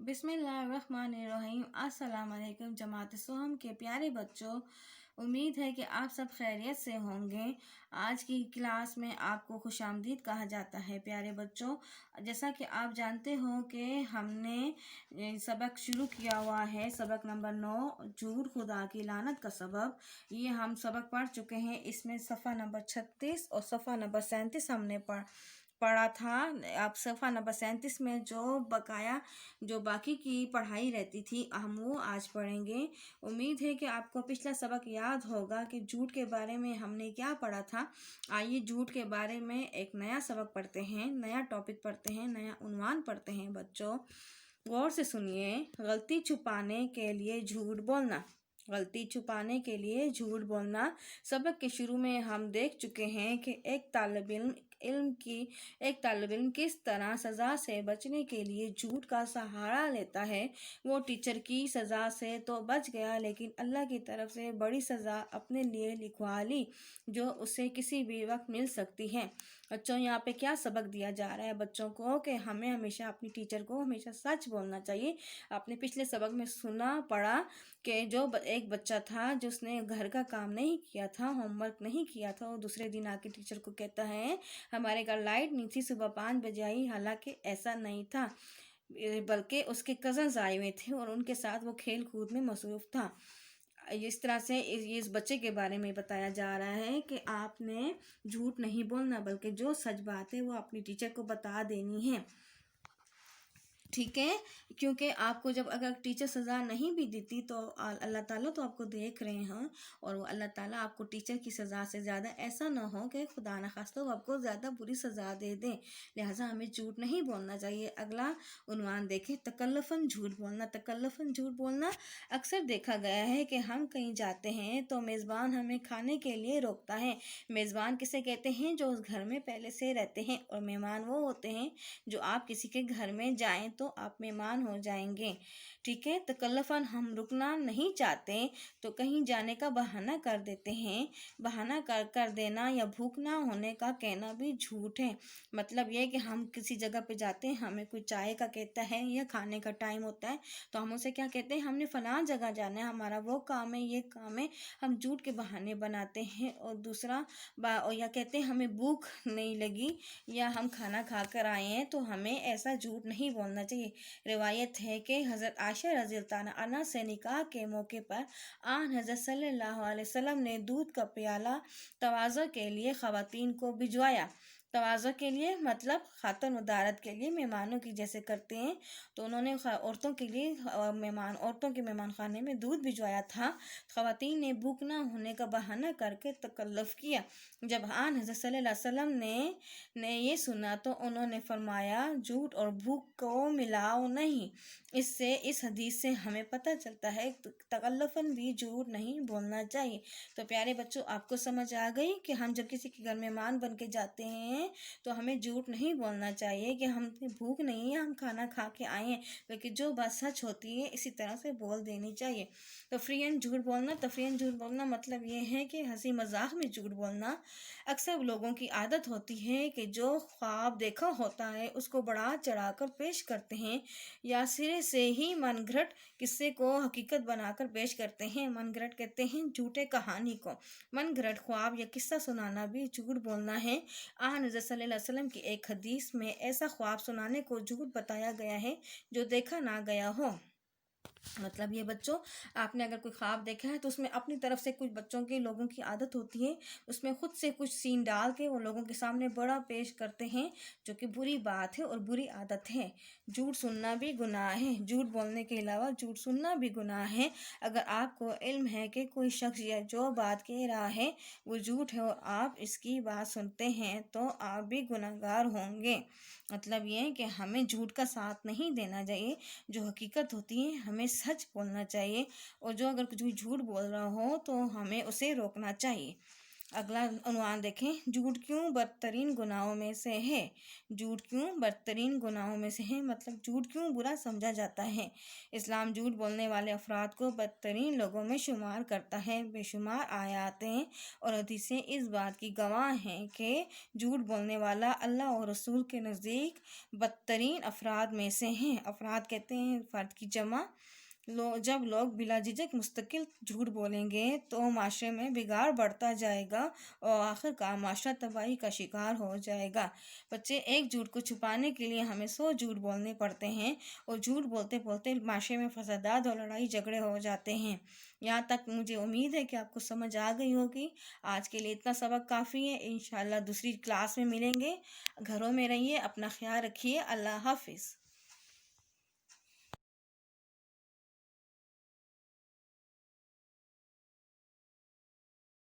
बिस्मिल्लाहिर्रहमानिर्रहीम। अस्सलाम वालेकुम जमात सोहम के प्यारे बच्चों, उम्मीद है कि आप सब खैरियत से होंगे। आज की क्लास में आपको खुशामदीद कहा जाता है। प्यारे बच्चों, जैसा कि आप जानते हो कि हमने सबक शुरू किया हुआ है, सबक नंबर 9 झूठ खुदा की लानत का सबब। ये हम सबक पढ़ चुके हैं। इसमें सफ़ा नंबर 36 और सफ़ा नंबर 37 हमने पढ़ा था। अब सफ़ा नंबर 37 में जो बाकी की पढ़ाई रहती थी हम वो आज पढ़ेंगे। उम्मीद है कि आपको पिछला सबक याद होगा कि झूठ के बारे में हमने क्या पढ़ा था। आइए झूठ के बारे में एक नया सबक पढ़ते हैं, नया टॉपिक पढ़ते हैं, नया उन्वान पढ़ते हैं। बच्चों गौर से सुनिए। गलती छुपाने के लिए झूठ बोलना। गलती छुपाने के लिए झूठ बोलना। सबक के शुरू में हम देख चुके हैं कि एक तालिब इल्म किस तरह सज़ा से बचने के लिए झूठ का सहारा लेता है। वो टीचर की सज़ा से तो बच गया, लेकिन अल्लाह की तरफ से बड़ी सज़ा अपने लिए लिखवा ली, जो उसे किसी भी वक्त मिल सकती है। बच्चों यहाँ पे क्या सबक दिया जा रहा है बच्चों को कि हमें हमेशा अपनी टीचर को हमेशा सच बोलना चाहिए। आपने पिछले सबक में सुना पढ़ा कि एक बच्चा था जिसने घर का काम नहीं किया था, होमवर्क नहीं किया था, और दूसरे दिन आके टीचर को कहता है हमारे घर लाइट नहीं थी, सुबह 5 बजे आई। हालांकि ऐसा नहीं था, बल्कि उसके कज़न्स आए हुए थे और उनके साथ वो खेल कूद में मसरूफ़ था। इस तरह से इस बच्चे के बारे में बताया जा रहा है कि आपने झूठ नहीं बोलना, बल्कि जो सच बात है वो अपनी टीचर को बता देनी है। ठीक है, क्योंकि आपको जब अगर टीचर सज़ा नहीं भी देती तो अल्लाह ताला तो आपको देख रहे हैं, और वो अल्लाह ताला आपको टीचर की सज़ा से ज़्यादा ऐसा ना हो कि खुदा न खास्ता वो आपको ज़्यादा बुरी सज़ा दे दें। लिहाजा हमें झूठ नहीं बोलना चाहिए। अगला उन्वान देखें, तकल्लुफ़न झूठ बोलना। तकल्लुफ़न झूठ बोलना अक्सर देखा गया है कि हम कहीं जाते हैं तो मेज़बान हमें खाने के लिए रोकता है। मेज़बान किसे कहते हैं? जो उस घर में पहले से रहते हैं, और मेहमान वो होते हैं जो आप किसी के घर में जाएं तो आप मेहमान हो जाएंगे। ठीक है, तकल्लुफ़न हम रुकना नहीं चाहते तो कहीं जाने का बहाना कर देते हैं। बहाना कर देना या भूख ना होने का कहना भी झूठ है। मतलब ये कि हम किसी जगह पे जाते हैं, हमें कोई चाय का कहता है या खाने का टाइम होता है, तो हम उसे क्या कहते हैं? हमने फलां जगह जाना है, हमारा वो काम है, ये काम है। हम झूठ के बहाने बनाते हैं। और दूसरा या कहते हैं हमें भूख नहीं लगी या हम खाना खा कर आए हैं, तो हमें ऐसा झूठ नहीं बोलना चाहिए। रिवायत है कि हज़रत आयशा रज़ियल्लाहु अन्हा से निकाह के मौके पर आन हज़रत सल्लल्लाहु अलैहि वसल्लम ने दूध का प्याला तवाज़ो के लिए ख़वातीन को भिजवाया। तवाज़ो के लिए मतलब खातन उदारत के लिए, मेहमानों की जैसे करते हैं, तो उन्होंने औरतों के लिए औरतों के मेहमान खाने में दूध भिजवाया था। ख़वातीन ने भूख ना होने का बहाना करके तकल्लुफ़ किया। जब आन हज़रत सल्लल्लाहु अलैहि वसल्लम ने ये सुना तो उन्होंने फरमाया झूठ और भूख को मिलाओ नहीं। इस हदीस से हमें पता चलता है तकल्लुफ़न भी झूठ नहीं बोलना चाहिए। तो प्यारे बच्चों, आपको समझ आ गई कि हम जब किसी के घर मेहमान बन के जाते हैं तो हमें झूठ नहीं बोलना चाहिए कि हमें भूख नहीं है, हम खाना खा के आए हैं, बल्कि जो बात सच होती है इसी तरह से बोल देनी चाहिए। तफरीयन झूठ बोलना। तफरीयन झूठ बोलना मतलब ये है कि हंसी मजाक में झूठ बोलना। अक्सर लोगों की आदत होती है कि जो ख्वाब देखा होता है उसको बढ़ा चढ़ाकर पेश करते हैं, या सिरे से ही मनगढ़ंत किस्से को हकीकत बनाकर पेश करते हैं। मनगढ़ंत कहते हैं झूठे कहानी को। मनगढ़ंत ख्वाब या किस्सा सुनाना भी झूठ बोलना है। हज़रत सल्लल्लाहु अलैहि वसल्लम की एक हदीस में ऐसा ख्वाब सुनाने को झूठ बताया गया है जो देखा ना गया हो। मतलब ये बच्चों, आपने अगर कोई ख्वाब देखा है तो उसमें अपनी तरफ से कुछ बच्चों के लोगों की आदत होती है, उसमें खुद से कुछ सीन डाल के वो लोगों के सामने बड़ा पेश करते हैं, जो कि बुरी बात है और बुरी आदत है। झूठ सुनना भी गुनाह है। झूठ बोलने के अलावा झूठ सुनना भी गुनाह है। अगर आपको इल्म है कि कोई शख्स या जो बात कह रहा है वो झूठ है और आप इसकी बात सुनते हैं तो आप भी गुनहगार होंगे। मतलब ये है कि हमें झूठ का साथ नहीं देना चाहिए। जो हकीकत होती है हमें सच बोलना चाहिए, और जो अगर कोई झूठ बोल रहा हो तो हमें उसे रोकना चाहिए। اگلا عنوان دیکھیں، جھوٹ کیوں بدترین گناہوں میں سے ہے؟ جھوٹ کیوں بدترین گناہوں میں سے ہے، مطلب جھوٹ کیوں برا سمجھا جاتا ہے؟ اسلام جھوٹ بولنے والے افراد کو بدترین لوگوں میں شمار کرتا ہے۔ بے شمار آیاتیں اور حدیثیں اس بات کی گواہ ہیں کہ جھوٹ بولنے والا اللہ اور رسول کے نزدیک بدترین افراد میں سے ہیں۔ افراد کہتے ہیں فرد کی جمع۔ جب لوگ بلا جھجک مستقل جھوٹ بولیں گے تو معاشرے میں بگاڑ بڑھتا جائے گا اور آخر کار معاشرہ تباہی کا شکار ہو جائے گا۔ بچے، ایک جھوٹ کو چھپانے کے لیے ہمیں 100 جھوٹ بولنے پڑتے ہیں، اور جھوٹ بولتے بولتے معاشرے میں فسادات اور لڑائی جھگڑے ہو جاتے ہیں۔ یہاں تک مجھے امید ہے کہ آپ کو سمجھ آ گئی ہوگی۔ آج کے لیے اتنا سبق کافی ہے، انشاءاللہ دوسری کلاس میں ملیں گے۔ گھروں میں رہیے، اپنا خیال رکھیے۔ اللہ حافظ۔